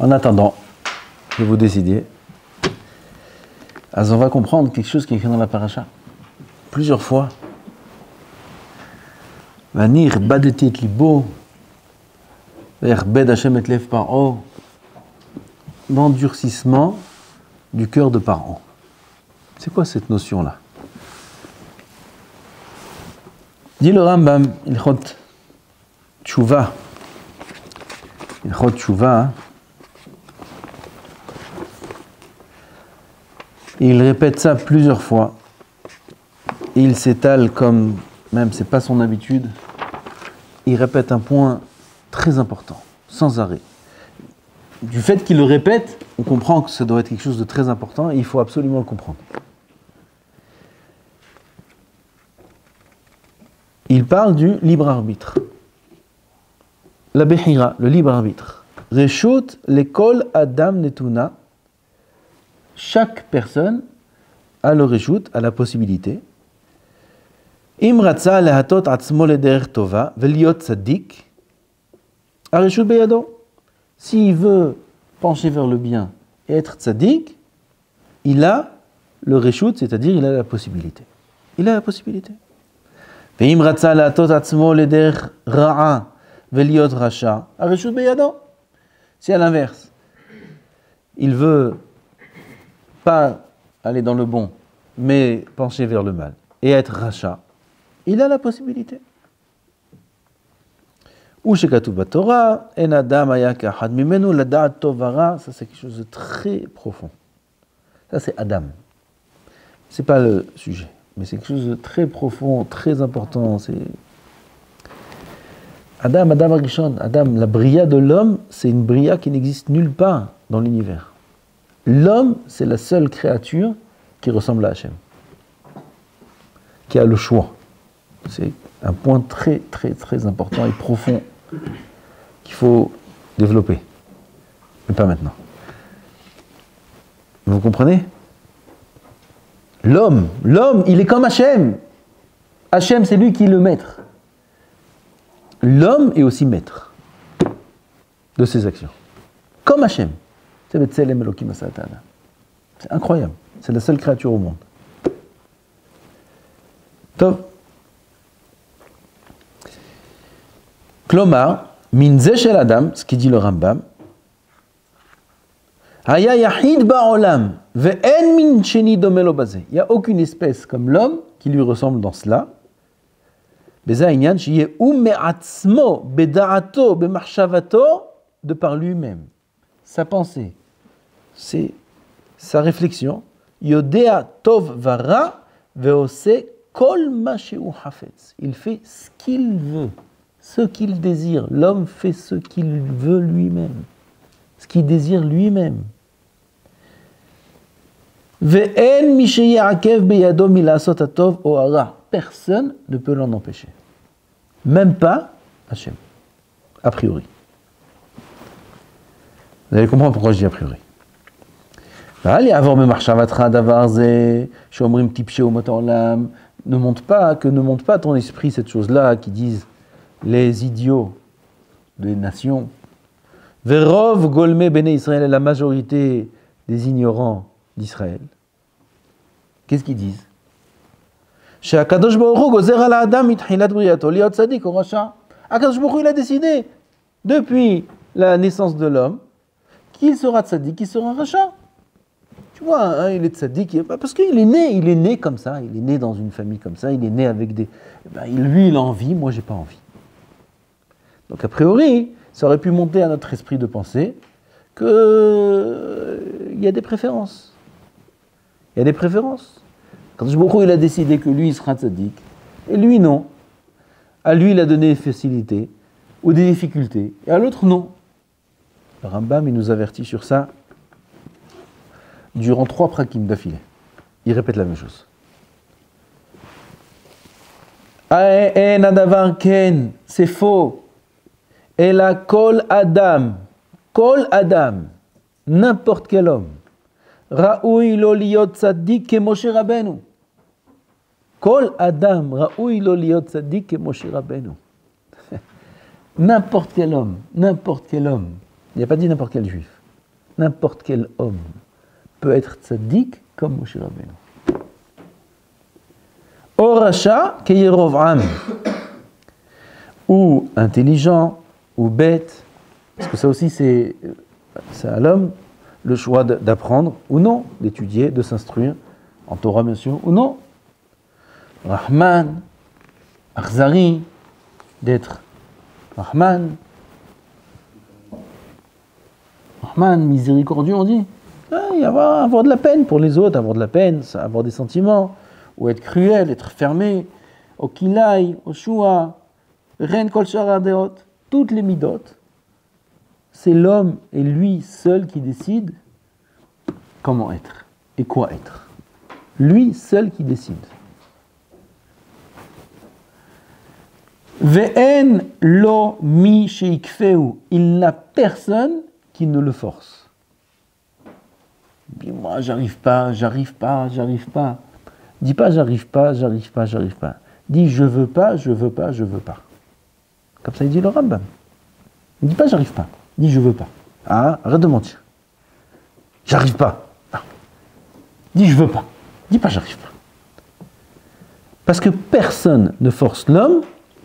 En attendant que vous décidiez, on va comprendre quelque chose qui est écrit dans la paracha. Plusieurs fois. Vanir badeti et libo, bed Hashem et lev paro, l'endurcissement du cœur de Paro. C'est quoi cette notion-là? Dit le Rambam, Ilchot Tshuva. Ilchot Tshuva, il répète ça plusieurs fois. Il s'étale comme, même c'est pas son habitude, il répète un point très important, sans arrêt. Du fait qu'il le répète, on comprend que ça doit être quelque chose de très important et il faut absolument le comprendre. Il parle du libre arbitre. La Behira, le libre arbitre. Reshut l'école Adam Netuna. Chaque personne a le reshut, a la possibilité. Im ratza lehatot atzmo lederech tova veliot tzaddik. Areshut beyado. S'il veut pencher vers le bien et être tzaddik, il a le reshut, c'est-à-dire il a la possibilité. Il a la possibilité. Si à l'inverse, il veut pas aller dans le bon, mais pencher vers le mal et être racha, il a la possibilité. Ou shekatuv baTorah, en adam haya ka'achad mimenu lada'at tov vara, ça c'est quelque chose de très profond. Ça c'est Adam. C'est pas le sujet. Mais c'est quelque chose de très profond, très important. C'est Adam Arishon, Adam, la bria de l'homme, c'est une bria qui n'existe nulle part dans l'univers. L'homme, c'est la seule créature qui ressemble à Hachem, qui a le choix. C'est un point très, très, très important et profond qu'il faut développer. Mais pas maintenant. Vous comprenez ? L'homme, il est comme Hachem. Hachem, c'est lui qui est le maître. L'homme est aussi maître de ses actions. Comme Hachem. C'est incroyable. C'est la seule créature au monde. Top. Klomar, minze shel Adam, ce qui dit le Rambam, Haya yahid ba'olam, ve'en min sheni domelo bazeh. Il n'y a aucune espèce comme l'homme qui lui ressemble dans cela. Beza inyan shiye me'atzmo beda'ato be'marshavato, de par lui-même. Sa pensée, c'est sa réflexion. Yodea tov vara ve'ose kol ma she'u hafetz. Il fait ce qu'il veut, ce qu'il désire. L'homme fait ce qu'il veut lui-même. Ce qu'il désire lui-même. Personne ne peut l'en empêcher. Même pas Hachem. A priori. Vous allez comprendre pourquoi je dis a priori. Ne montre pas ton esprit cette chose-là qui disent les idiots des nations. Verov golme bene Israël, la majorité des ignorants d'Israël. Qu'est-ce qu'ils disent? Akadosh Baruch Hu gozer ala adam mitchilat briyato liot tzadik ou rasha. Akadosh Baruch Hu, il a décidé depuis la naissance de l'homme qu'il sera tzadik, qu'il sera rasha. Tu vois, hein, il est tzadik parce qu'il est né comme ça, il est né dans une famille comme ça, il est né avec des. Lui, il a envie, moi, j'ai pas envie. Donc a priori, ça aurait pu monter à notre esprit de pensée qu'il y a des préférences. Il y a des préférences. Quand Baruch Hu, il a décidé que lui, il sera tzaddik, et lui, non. À lui, il a donné des facilités ou des difficultés, et à l'autre, non. Le Rambam, il nous avertit sur ça durant 3 prakim d'affilée. Il répète la même chose. En adavar ken, c'est faux. Et la kol Adam, n'importe quel homme, Raoui lo liot tzaddik ke Moshe Rabbeinu. Kol Adam, Raoui lo liot tzaddik ke Moshe Rabbeinu. N'importe quel homme, il n'y a pas dit n'importe quel juif. n'importe quel homme peut être tzaddik comme Moshe Rabbeinu. Ou racha que Yerovam, ou intelligent, ou bête, parce que ça aussi c'est à l'homme le choix d'apprendre ou non, d'étudier, de s'instruire, en Torah bien sûr, ou non. Rahman, Akhzari, d'être Rahman, miséricordieux, on dit. Il avoir de la peine pour les autres, avoir de la peine, avoir des sentiments, ou être cruel, être fermé, au kilai, au shua, ren kol sharadeot, toutes les midot, c'est l'homme et lui seul qui décide comment être et quoi être. Lui seul qui décide. Ve'en lo mi sheikfeu, il n'a personne qui ne le force. Dis moi j'arrive pas. Dis pas j'arrive pas. Dis je veux pas. Comme ça il dit le Rambam. Il dit pas j'arrive pas. Dis je veux pas. Ah, arrête de mentir. J'arrive pas. Non. Dis je veux pas. Dis pas j'arrive pas. Parce que personne ne force l'homme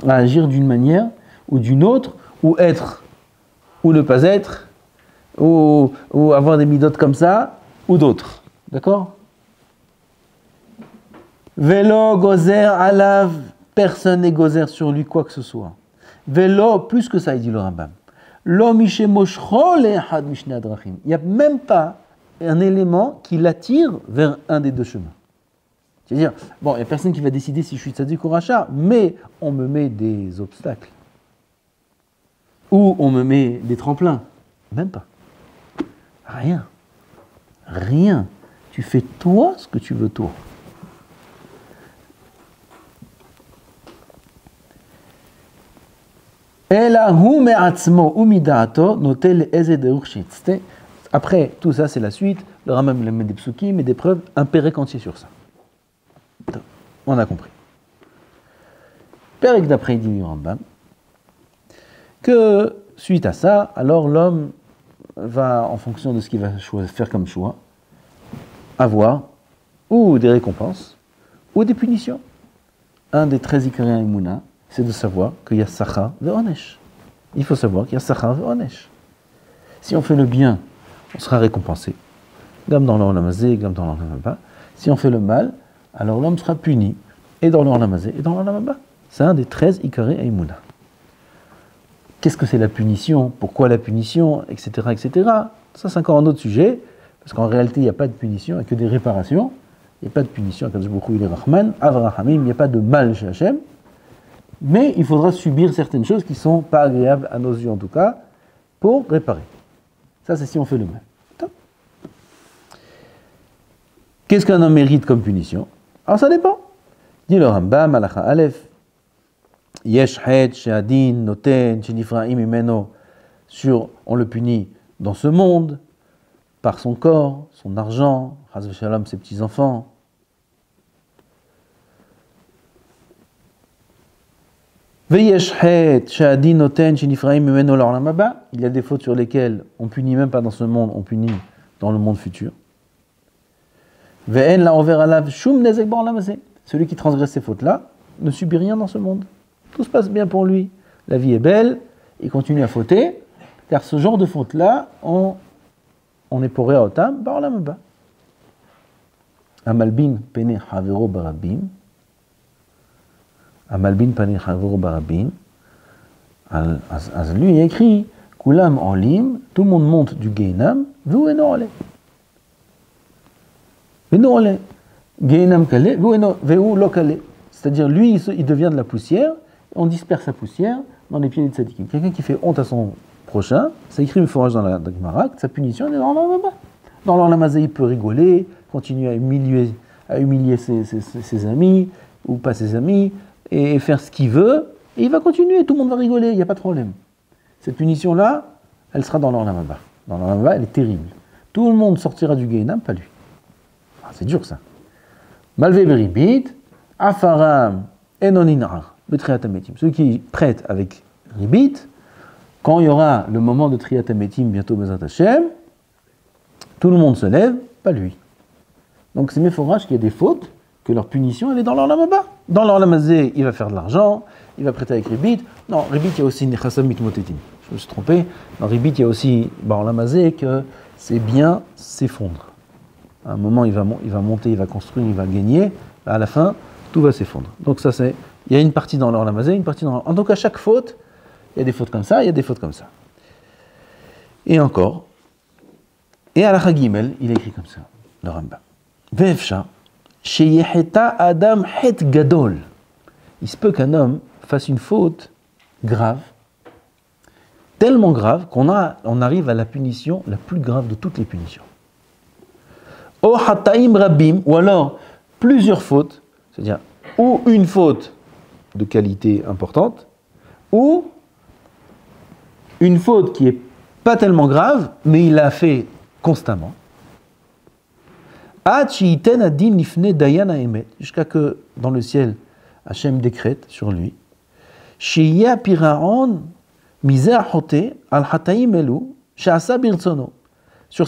à agir d'une manière ou d'une autre, ou être, ou ne pas être, ou avoir des midotes comme ça, ou d'autres. D'accord ? Vélo, gozer, alav, personne n'est gozer sur lui, quoi que ce soit. Vélo, plus que ça, il dit le Rambam. Lo mishe moshro le had mishne adrachim. Il n'y a même pas un élément qui l'attire vers un des deux chemins. C'est-à-dire, bon, il n'y a personne qui va décider si je suis tzaddik ou racha, mais on me met des obstacles. Ou on me met des tremplins. Même pas. Rien. Tu fais toi ce que tu veux toi. Après, tout ça, c'est la suite. Le Rambam il met des psukim et des preuves impériques entiers sur ça. On a compris. Pérec d'après, il dit Rambam que suite à ça, alors l'homme va, en fonction de ce qu'il va faire comme choix, avoir ou des récompenses ou des punitions. Un des 13 Ikariens Emouna, c'est de savoir qu'il y a Sachar ve'onesh. Il faut savoir qu'il y a Sachar ve'onesh. Si on fait le bien, on sera récompensé. Comme dans l'Olam Hazé, comme dans l'Olam Haba. Si on fait le mal, alors l'homme sera puni, et dans l'Olam Hazé, et dans l'Olam Haba. C'est un des 13 Ikarei Emouna. Qu'est-ce que c'est la punition ? Pourquoi la punition ? Etc. Ça, c'est encore un autre sujet, parce qu'en réalité, il n'y a pas de punition, il n'y a que des réparations. Il n'y a pas de punition, Akadosh Baruch Hu, il est Rahman, Avrahamim, il n'y a pas de mal chez Hachem. Mais il faudra subir certaines choses qui ne sont pas agréables à nos yeux, en tout cas, pour réparer. Ça, c'est si on fait le mal. Qu'est-ce qu'un homme mérite comme punition ? Alors ça dépend. Dit le Rambam, Halacha Aleph, Yesh het she'adin noten she'nifra'im imeno, on le punit dans ce monde, par son corps, son argent, Chas v'shalom, ses petits-enfants. Veyesh het she'adin noten she'nifra'im imeno l'olam haba, il y a des fautes sur lesquelles on punit même pas dans ce monde, on punit dans le monde futur. Ve'en la envers alav shum nezek ba'olam hazeh. Celui qui transgresse ces fautes-là ne subit rien dans ce monde. Tout se passe bien pour lui. La vie est belle, il continue à fauter, car ce genre de faute-là, on est poré à otam ba'olam haba. Amalbin pene havero barabim. Amalbin pene havero barabim. Az lui il écrit Kulam olim, tout le monde monte du Gehinam, vous et non allez. C'est-à-dire, lui, il devient de la poussière, on disperse sa poussière dans les pieds des tzadikim. Quelqu'un qui fait honte à son prochain, ça écrit une forage dans la Gemara, sa punition est dans l'Olam Haba. Dans l'Olam Hazé, il peut rigoler, continuer à humilier ses amis, ou pas ses amis, et faire ce qu'il veut, et il va continuer, tout le monde va rigoler, il n'y a pas de problème. Cette punition-là, elle sera dans l'Olam Haba. Dans l'Olam Haba, elle est terrible. Tout le monde sortira du Gehinam, pas lui. C'est dur ça. Malvé beribit, afaram enonin'ar, betriat hametim. Ceux qui prêtent avec ribit, quand il y aura le moment de triat hametim, bientôt Bezat Hashem, Tout le monde se lève, pas lui. Donc c'est méphorage qu'il y a des fautes, que leur punition, elle est dans l'Olam Haba. Dans l'Olam Hazé, il va faire de l'argent, il va prêter avec Ribit. Non, Ribit, il y a aussi Nechasam Mitmotetin. Je me suis trompé. Dans Ribit, il y a aussi Olam Hazé, que ses biens s'effondrent. À un moment, il va monter, il va construire, il va gagner. À la fin, tout va s'effondrer. Donc ça, c'est... Il y a une partie dans l'Olam Hazé, une partie dans... En tout cas, chaque faute, il y a des fautes comme ça, il y a des fautes comme ça. Et encore. Et à la Chagimel, il est écrit comme ça, le Rambam. Ve'efsha, sheyeheta adam het gadol. Il se peut qu'un homme fasse une faute grave, tellement grave qu'on arrive à la punition la plus grave de toutes les punitions. O hataim rabim, ou alors plusieurs fautes, c'est-à-dire ou une faute de qualité importante, ou une faute qui est pas tellement grave, mais il l'a fait constamment. Jusqu'à que dans le ciel, Hachem décrète sur lui. Sur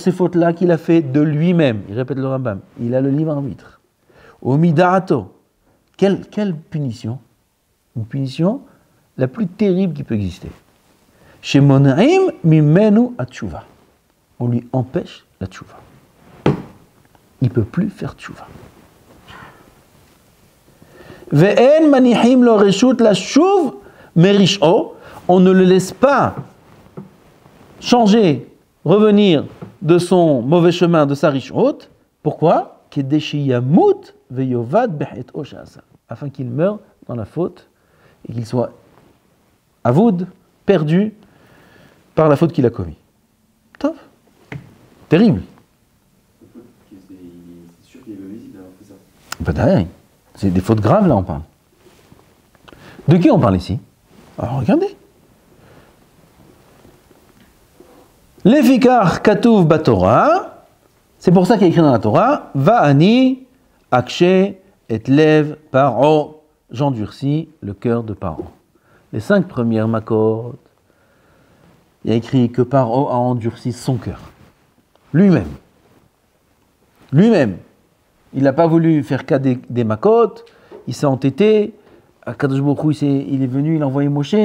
ces fautes-là qu'il a fait de lui-même. Il répète le Rambam. Il a le libre arbitre. Omidaato. Quelle punition? Une punition la plus terrible qui peut exister. Chez Monaim mimenu atshuva. On lui empêche la tchouva. Il ne peut plus faire tchouva. Ve'en manihim lo reshut la shuv merish'o. On ne le laisse pas changer, revenir de son mauvais chemin, de sa rish'ot. Pourquoi? Kedeshiyamut ve'yovad be'et'o she'asa. Afin qu'il meure dans la faute et qu'il soit avoud, perdu par la faute qu'il a commise. Top. Terrible. C'est sûr qu'il est homicide d'avoir fait ça. Ben d'ailleurs, c'est des fautes graves là on parle. De qui on parle ici? Alors regardez. Lefikar katuv batorah, c'est pour ça qu'il y a écrit dans la Torah, Va'ani akshe et lev paro, j'endurcis le cœur de Paro. Les 5 premières makot, il y a écrit que Paro a endurci son cœur. Lui-même. Lui-même. Il n'a pas voulu faire cas des makot, il s'est entêté, Kadosh Baruch Hu, il est venu, il a envoyé Moshe,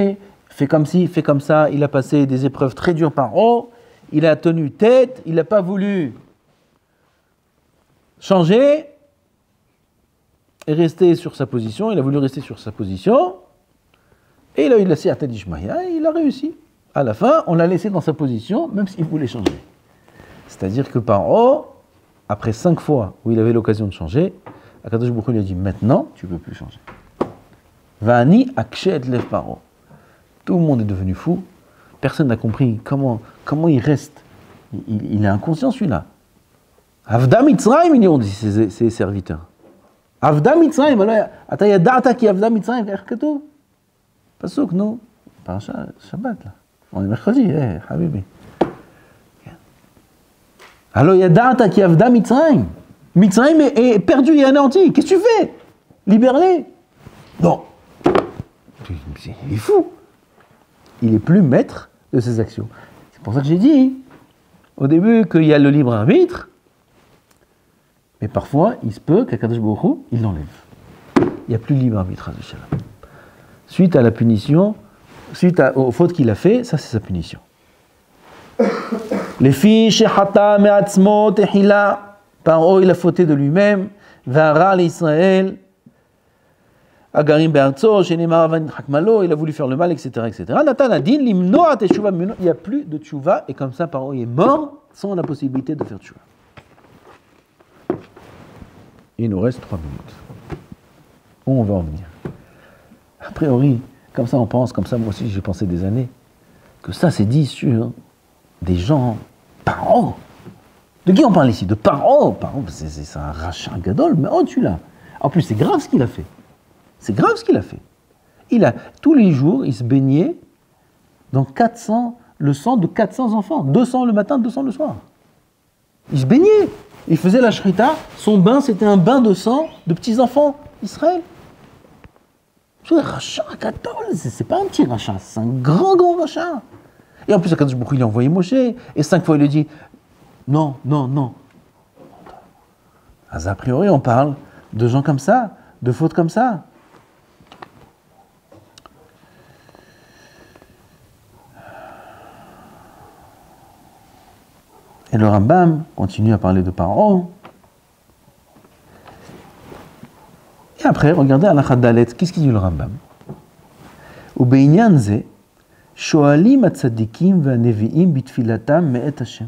fait comme ci, fait comme ça, il a passé des épreuves très dures par an, il a tenu tête, il n'a pas voulu changer et rester sur sa position, il a voulu rester sur sa position, et il a eu la Siyata d'Ishmaïa, et il a réussi. À la fin, on l'a laissé dans sa position, même s'il voulait changer. C'est-à-dire que Paro, après 5 fois où il avait l'occasion de changer, Akadosh Baruch Hu lui a dit, maintenant, tu ne peux plus changer. Va'ani akshe et lev Paro. Tout le monde est devenu fou. Personne n'a compris comment il reste. Il est inconscient celui-là. Avda Mitzrayim, ils ont dit ses serviteurs. Avda Mitzrayim, alors, ata yada'ata ki Avda Mitzrayim, איך כתוב? פסוק, נו, פרשה, שבת, là. On est mercredi, habibi. Alors yada'ata ki Avda Mitzrayim. Mitzrayim est perdu et anéanti. Qu'est-ce que tu fais? Libère-les. Non. Il est fou. Il n'est plus maître de ses actions. C'est pour ça que j'ai dit au début qu'il y a le libre arbitre, mais parfois il se peut qu'Akadosh Baruch Hu, il l'enlève. Il n'y a plus de libre arbitre. Suite à la punition, aux fautes qu'il a fait, ça c'est sa punition. Les filles shechata me'atzmo tehila, Paro il a fauté de lui-même, v'ara l'Israël. Agarim be'artso, shenemar avan hakmalo, il a voulu faire le mal, etc., etc. Natan adin limnoa teshuva meno, il n'y a plus de teshuva, et comme ça, Paro est mort sans la possibilité de faire teshuva. Il nous reste 3 minutes. Où on va en venir? A priori, comme ça on pense, comme ça moi aussi j'ai pensé des années, que ça c'est dit sur des gens, Paro. De qui on parle ici? De Paro. Paro, c'est un rachat gadol, mais oh celui-là. En plus c'est grave ce qu'il a fait. C'est grave ce qu'il a fait. Tous les jours, il se baignait dans le sang de 400 enfants. 200 le matin, 200 le soir. Il se baignait. Il faisait la shrita. Son bain, c'était un bain de sang de petits-enfants d'Israël. C'est un rachat gadol. C'est pas un petit rachat, c'est un grand rachat. Et en plus, Akadosh Baruch Hu, il a envoyé Moshe. Et 5 fois, il lui dit, non, non, non. A priori, on parle de gens comme ça, de fautes comme ça. Et le Rambam continue à parler de Paro. Et après, regardez à la Khadalet, qu'est-ce qu'il dit le Rambam? ובעניין זה, שואלים הצדיקים והנביאים בתפילתם מאת השם.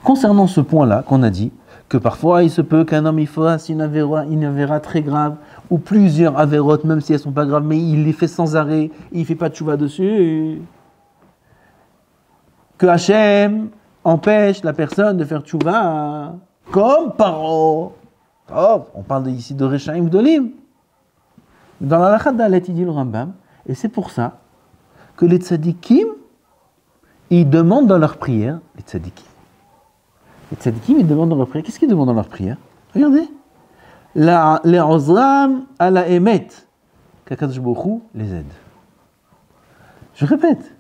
Concernant ce point-là qu'on a dit, que parfois il se peut qu'un homme il fasse une avéra très grave, ou plusieurs avérotes, même si elles ne sont pas graves, mais il les fait sans arrêt, il ne fait pas de tchouva dessus, que Hachem empêche la personne de faire tchouva, comme Paro. Oh, on parle ici de Rechaim Gdolim. Dans la Lachat Dalet, il dit le Rambam, et c'est pour ça que les tzadikim, ils demandent dans leur prière, les tzadikim, ils demandent dans leur prière, qu'est-ce qu'ils demandent dans leur prière? Regardez, les ozram à la emet, qu'Akadosh Baruch Hu les aide. Je répète,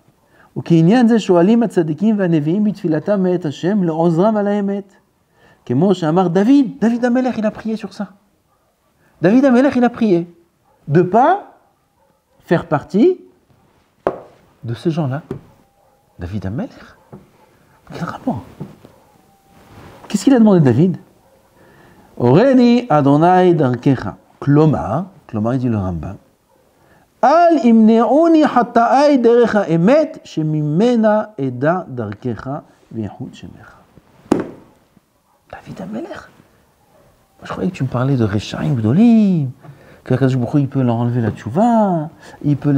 וכעניין זה שואלים הצדיקים והנביאים בתפילתם מאת השם לעוזרם על האמת. כמו שאמר David המלך, il a prié sur ça. David המלך, il a prié de pas faire partie de ces gens-là. David המלך, quel rapport? Qu'est-ce qu'il a demandé David? Oreni Adonai darkecha. Klomar, il dit le Rambam. Al imne'uni hatta'ai derech ha'emet shemimena eda darkecha v'yehud shemecha. David HaMelech. Moi, je croyais que tu me parlais de Rechaim Gdolim, que Akadosh Baruch Hu, il peut leur enlever la tchouva, il peut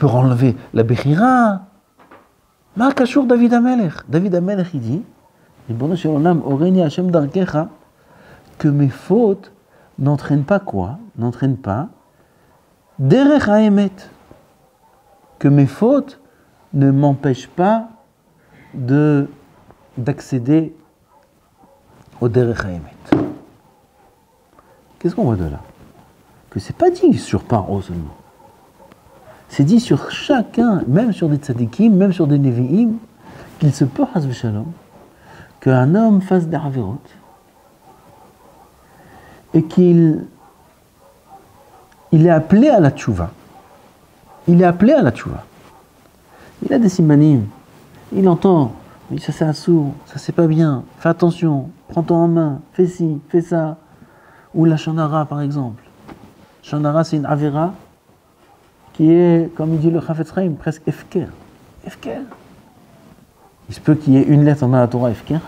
enlever la bechira. Ma kashour David HaMelech. David HaMelech, il dit, Ribono shel olam, oreni Hashem darkecha, que mes fautes n'entraînent pas quoi? N'entraînent pas derech ha'emet, que mes fautes ne m'empêchent pas d'accéder au derech ha'emet. Qu'est-ce qu'on voit de là? Que c'est pas dit sur Paro seulement. C'est dit sur chacun, même sur des tzadikim, même sur des nevi'im, qu'il se peut, chas v'shalom, qu'un homme fasse des avérotes et qu'il est appelé à la tchouva. Il est appelé à la tchouva. Il a des simanim. Il entend. Il dit ça c'est assourd, ça c'est pas bien. Fais attention, prends-toi en main, fais ci, fais ça. Ou la shonara par exemple. Shonara c'est une avéra qui est, comme il dit le Chafetz Chaim, presque efker. Efker. Il se peut qu'il y ait une lettre dans la Torah efker.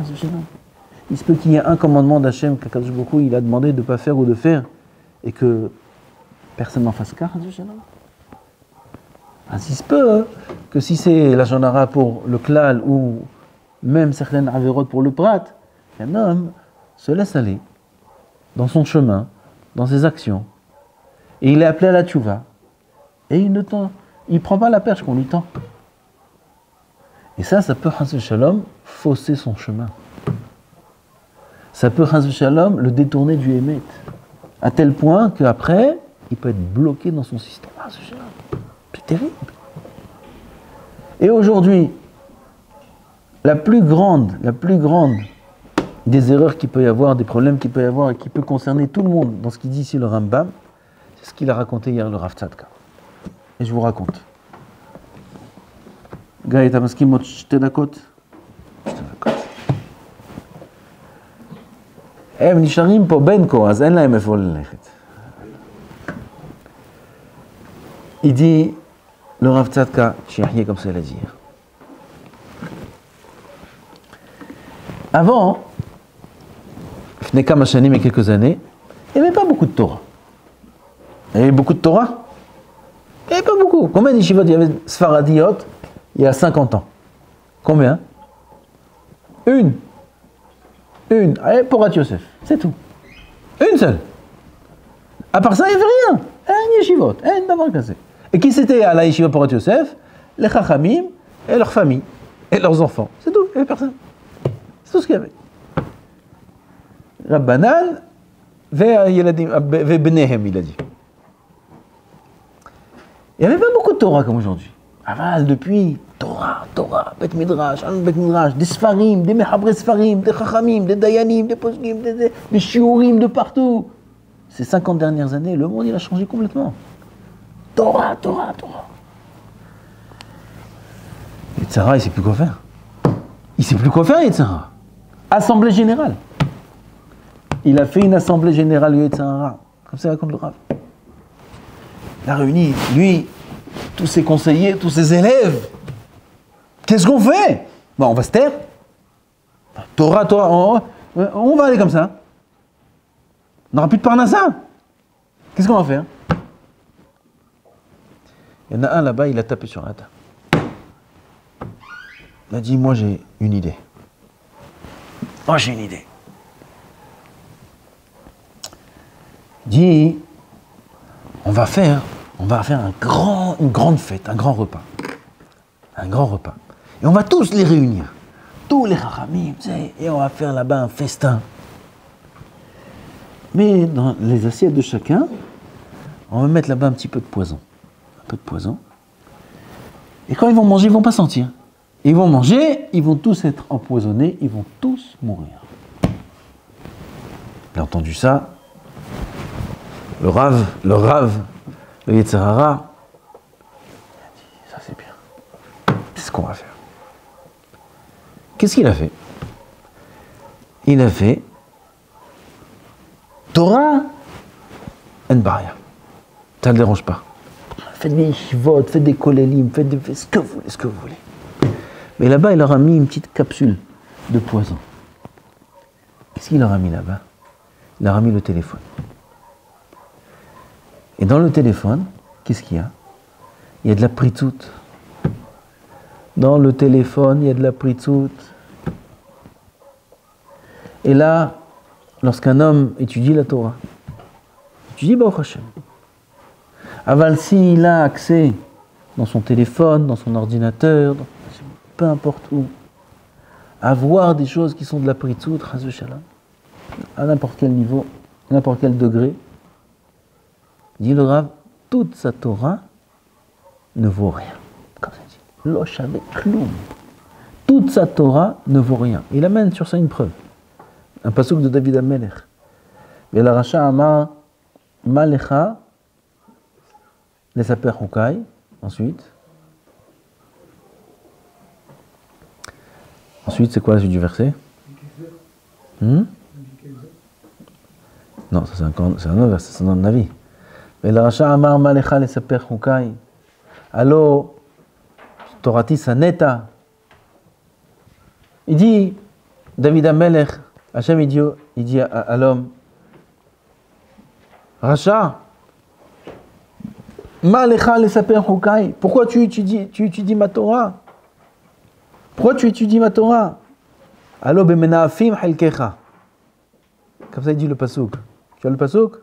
Il se peut qu'il y ait un commandement d'Hachem qu'Akadosh Baruch Hu il a demandé de ne pas faire ou de faire et que personne n'en fasse cas. Il se peut que si c'est la shonara pour le klal ou même certaines avérotes pour le prat, un homme se laisse aller dans son chemin, dans ses actions, et il est appelé à la tchouva, et il ne prend pas la perche qu'on lui tend. Et ça peut, chas v'shalom, fausser son chemin. Ça peut, chas v'shalom, le détourner du émet, à tel point qu'après, il peut être bloqué dans son système. C'est terrible. Et aujourd'hui, la plus grande des erreurs qu'il peut y avoir, des problèmes qu'il peut y avoir et qui peut concerner tout le monde dans ce qu'il dit ici le Rambam, c'est ce qu'il a raconté hier le Rav Tzadka. Et je vous raconte. גיא, אתה מסכים עוד 2 דקות? 2 דקות. הם נשארים פה בין כה, אז אין להם איפה ללכת. Il dit, le Rav Tzadka, שיחיה comme ça, il a dit. Avant, לפני כמה שנים et quelques années, il n'y avait pas beaucoup de Torah. Il y avait beaucoup de Torah? Il n'y avait pas beaucoup. Combien d'yeshivot il y avait sfaradiyot il y a 50 ans? Combien? Une. Allez, Porat Yosef, c'est tout. Une seule. À part ça, il n'y avait rien. Un yeshivot, un davar cassé. Et qui c'était à la yeshiva Porat Yosef? Les chachamim et leurs familles et leurs enfants. C'est tout, il n'y avait personne. C'est tout ce qu'il y avait. Rabbanan ובניהם, il a dit. Il n'y avait pas beaucoup de Torah comme aujourd'hui. Aval, depuis, Torah, Bet Midrash, des Sfarim, des Mechabre Sfarim, des Chachamim, des Dayanim, des Poskim, des Shiurim de partout. Ces 50 dernières années, le monde, il a changé complètement. Torah. Yetzirah, il ne sait plus quoi faire. Yetzirah. Assemblée générale. Il a fait une assemblée générale, Yetzirah. Comme ça, raconte le Rav. Il a réuni, lui, tous ses conseillers, tous ses élèves. Qu'est-ce qu'on fait? On va se taire. Torah, on va aller comme ça. On n'aura plus de Parnassa. Qu'est-ce qu'on va faire? Il y en a un là-bas, il a tapé sur la table. Il a dit, moi j'ai une idée. Il dit, on va faire une grande fête, un grand repas. Et on va tous les réunir. Tous les Chachamim, et on va faire là-bas un festin. Mais dans les assiettes de chacun, on va mettre là-bas un petit peu de poison. Et quand ils vont manger, ils ne vont pas sentir. Ils vont manger, ils vont tous être empoisonnés, ils vont tous mourir. Il a entendu ça. Le Rav, le Yetzirah, il a dit, ça c'est bien. C'est ce qu'on va faire. Qu'est-ce qu'il a fait? Il a fait Torah en Baria. Ça ne le dérange pas. Faites des yeshivot, faites des kolélim, faites ce que vous voulez. Mais là-bas, il leur a mis une petite capsule de poison. Qu'est-ce qu'il leur a mis là-bas? Il leur a mis le téléphone. Et dans le téléphone, qu'est-ce qu'il y a? Il y a de la pritzout. Dans le téléphone, il y a de la pritzout. Et là, lorsqu'un homme étudie la Torah, étudie Baruch Hashem, aval s'il a accès dans son téléphone, dans son ordinateur, peu importe où, à voir des choses qui sont de la pritzout, Chas v'Shalom, à n'importe quel niveau, à n'importe quel degré, dit le Rav, toute sa Torah ne vaut rien. Comme ça dit. Lo shaveh kloum. Toute sa Torah ne vaut rien. Il amène sur ça une preuve. Un pasuk de David HaMelech. Vela Rasha Amar Malecha Lesaper Hukai. Ensuite, c'est quoi la suite du verset? Non, ça c'est un autre verset, c'est dans le Navi. Vela Rasha Amar Malecha Lesaper Hukai. Allo Torati Saneta. Il dit, David HaMelech, Hachem il dit à l'homme, Racha, Ma'alecha lesaper hukai, pourquoi tu étudies ma Torah? Pourquoi tu étudies ma Torah? Allo bemenafim halkecha. Comme ça il dit le pasuk. Tu as le pasuk?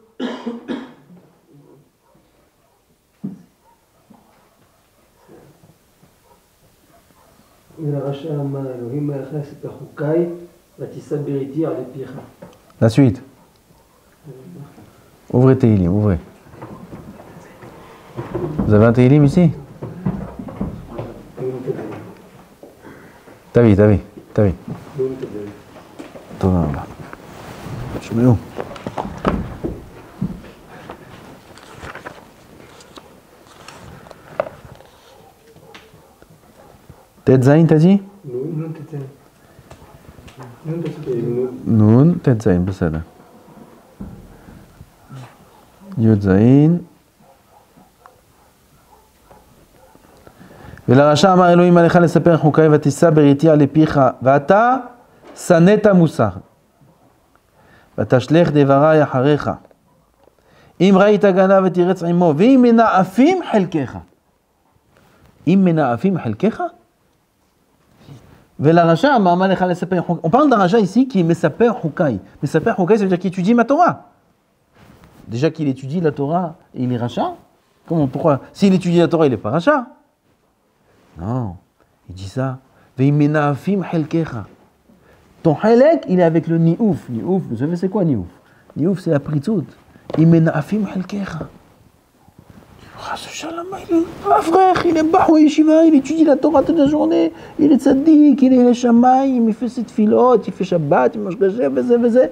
La suite. Ouvrez Tehillim, ouvrez. Vous avez un Tehillim ici? T'as vu. Attends, là. Je mets où? Tetzain, t'as dit? Nun, Tetzain, בסדר. י"ז. ולרשע אמר אלוהים עליך לספר חוקי ותישא בריתי על פיך ואתה שנאת מוסר ותשלך דברי אחריך אם ראית גנב ותירץ עמו ואם מנאפים חלקך. אם מנאפים חלקך? ולרשע אמר עליך לספר חוקי. On parle d'un rachat ici qui est Mesaper Hukai. Mesaper Hukai, ça veut dire qu'il étudie ma Torah. Déjà qu'il étudie la Torah et il est rachat. Comment, pourquoi? S'il étudie la Torah, il n'est pas rachat. Non, il dit ça. Ve'imenafim helkecha. Ton helek, il est avec le niouf. Niouf, vous savez c'est quoi niouf? Niouf, c'est la pritzout. Imenafim helkecha. Il est un frère, il est Bahou Yeshiva, il étudie la Torah toute la journée, il est tzaddik, il est Shamaïm, il fait ses tfilot, il fait Shabbat, il mange kasher, bezé.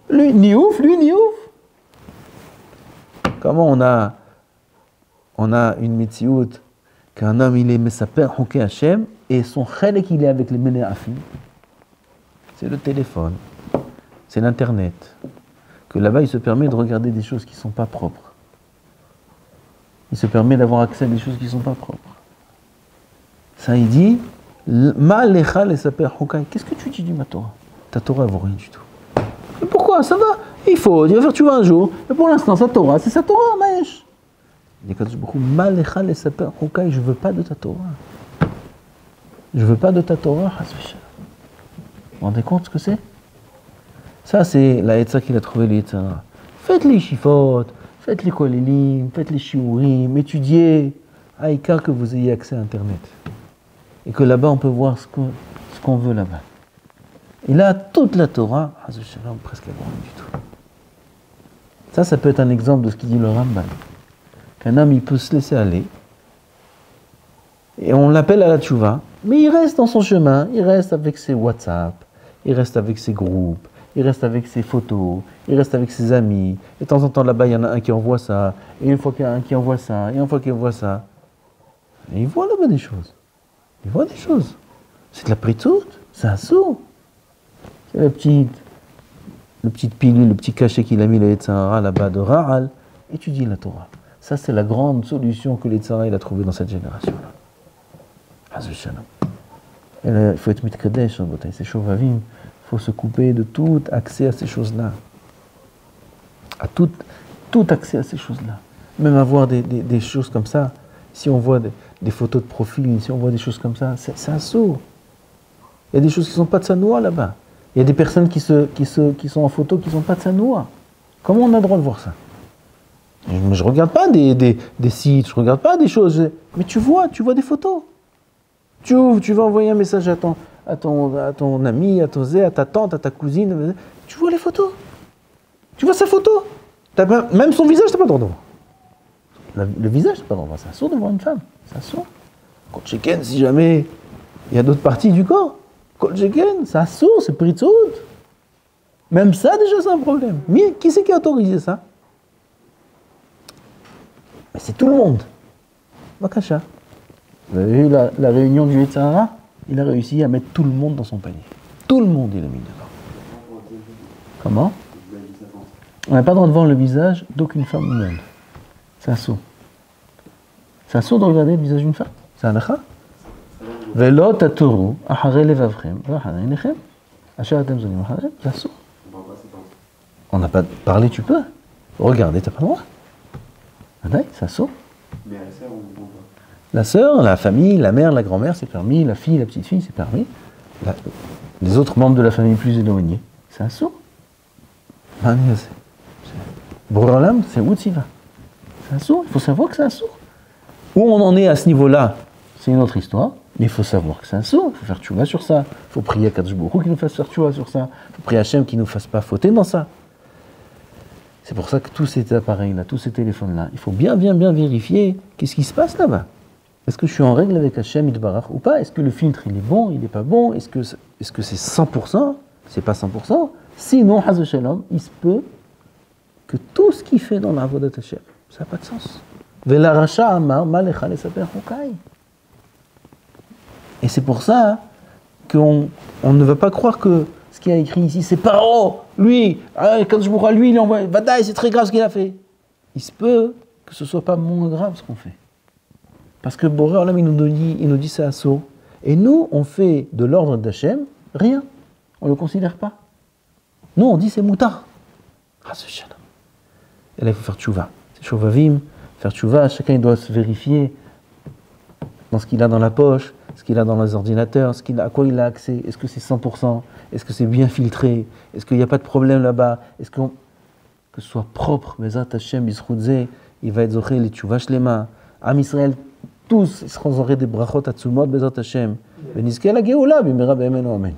Lui, ni ouf. Comment on a une mitziout qu'un homme il est mesaper Hukei Hashem et son chelek il est avec les Menéafim. C'est le téléphone, c'est l'internet. Que là-bas il se permet de regarder des choses qui ne sont pas propres. Il se permet d'avoir accès à des choses qui ne sont pas propres. Ça il dit Ma lecha lesaper Hukei. Qu'est-ce que tu dis ma Torah? Ta Torah elle vaut rien du tout. Mais pourquoi? Ça va. Il va faire tu vas un jour. Mais pour l'instant sa Torah, c'est sa Torah, Maïch. Il dit Ma lecha lesaper Hukei. Je veux pas de ta Torah. Je veux pas de ta Torah. Vous vous rendez compte ce que c'est? Ça, c'est la Yetzirah qu'il a trouvé, le Yetzirah. Faites les shifot, faites les kolélim, faites les shiurim, étudiez. Aïka que vous ayez accès à Internet. Et que là-bas, on peut voir ce qu'on veut là-bas. Et là, toute la Torah, presque à voir du tout. Ça peut être un exemple de ce qu'il dit le Ramban. Qu'un homme, il peut se laisser aller. Et on l'appelle à la tchouva, mais il reste dans son chemin, il reste avec ses WhatsApp, il reste avec ses groupes, il reste avec ses photos, il reste avec ses amis. Et de temps en temps, là-bas, il y en a un qui envoie ça, et une fois qu'il y en a un qui envoie ça, et une fois qu'il envoie ça. Et il voit là-bas des choses. Il voit des choses. C'est de la pritzout, c'est un saut. C'est la petite pilule, le petit cachet qu'il a mis, le Yetzirah, là-bas de Ra'al, étudie la Torah. Ça, c'est la grande solution que le Yetzirah il a trouvée dans cette génération-là. Il faut être mitkadesh, c'est shovavim. Il faut se couper de tout accès à ces choses-là. À tout accès à ces choses-là. Même avoir des choses comme ça, si on voit des photos de profil, si on voit des choses comme ça, c'est un saut. Il y a des choses qui ne sont pas de Sanoua là-bas. Il y a des personnes qui sont en photo qui ne sont pas de Sanoua. Comment on a le droit de voir ça? Je ne regarde pas des sites, je ne regarde pas des choses. Mais tu vois des photos. Tu ouvres, tu vas envoyer un message à ton ami, à ta tante, à ta cousine. Tu vois les photos. Tu vois sa photo. Même son visage, tu n'as pas le droit de voir. Le visage, tu n'as pas le droit de voir. C'est un sourd de voir une femme. C'est un sourd. Kol sheken, si jamais il y a d'autres parties du corps. Kol sheken, c'est un sourd, c'est pritzout. Même ça, déjà, c'est un problème. Mais qui c'est qui a autorisé ça? Mais c'est tout le monde. Bakasha. Vous avez vu la réunion du Yetzirah? Il a réussi à mettre tout le monde dans son panier. Tout le monde, il a mis dedans. Comment? On n'a pas le droit de voir le visage d'aucune femme humaine. C'est un saut. C'est un saut de regarder le visage d'une femme. C'est un akha. Velo tatoru ahare levavchem v'achana inechem asher atem zonim acharem. C'est un saut. On n'a pas parlé, tu peux. Regarder, t'as pas le droit. C'est un saut. Mais à la sœur, on ne pas. La sœur, la famille, la mère, la grand-mère, c'est permis. La fille, la petite-fille, c'est permis. Les autres membres de la famille plus éloignés, c'est un saut. Boralam, c'est où tu vas? C'est un saut. Il faut savoir que c'est un saut. Où on en est à ce niveau-là, c'est une autre histoire. Mais il faut savoir que c'est un saut. Il faut faire tchouva sur ça. Il faut prier à Kadosh Baruch Hu qui nous fasse faire tchouva sur ça. Il faut prier à Hachem qui ne nous fasse pas fauter dans ça. C'est pour ça que tous ces appareils-là, tous ces téléphones-là, il faut bien vérifier qu'est-ce qui se passe là-bas. Est-ce que je suis en règle avec Hachem Yitbarach ou pas? Est-ce que le filtre il est bon, il n'est pas bon? Est-ce que c'est 100%? C'est pas 100%? Sinon, Haz Shalom, il se peut que tout ce qu'il fait dans la Avodat Hachem, ça n'a pas de sens. Vela Racha Amar Malecha Lesaper Hukai. Et c'est pour ça qu'on ne va pas croire que ce qu'il y a écrit ici, c'est Paro, lui, quand je me lui, il envoie, Vadaï, c'est très grave ce qu'il a fait. Il se peut que ce ne soit pas moins grave ce qu'on fait. Parce que Boré Olam, il nous dit c'est assaut. Et nous, on fait de l'ordre d'Hachem rien. On ne le considère pas. Nous, on dit c'est moutard. Et là, il faut faire tchouva. C'est tchouvavim, faire tchouva. Chacun il doit se vérifier dans ce qu'il a dans la poche, ce qu'il a dans les ordinateurs, à quoi il a accès. Est-ce que c'est 100%? Est-ce que c'est bien filtré? Est-ce qu'il n'y a pas de problème là-bas? Est-ce que ce soit propre? Bezat Hachem, Bisroudze, il va être zoché les tchouva shlema. Am Israël, tous, ils seront zorés des brachot atzumot, Bezat Hachem. Benizke la geoula, bimera be'emenu, amen.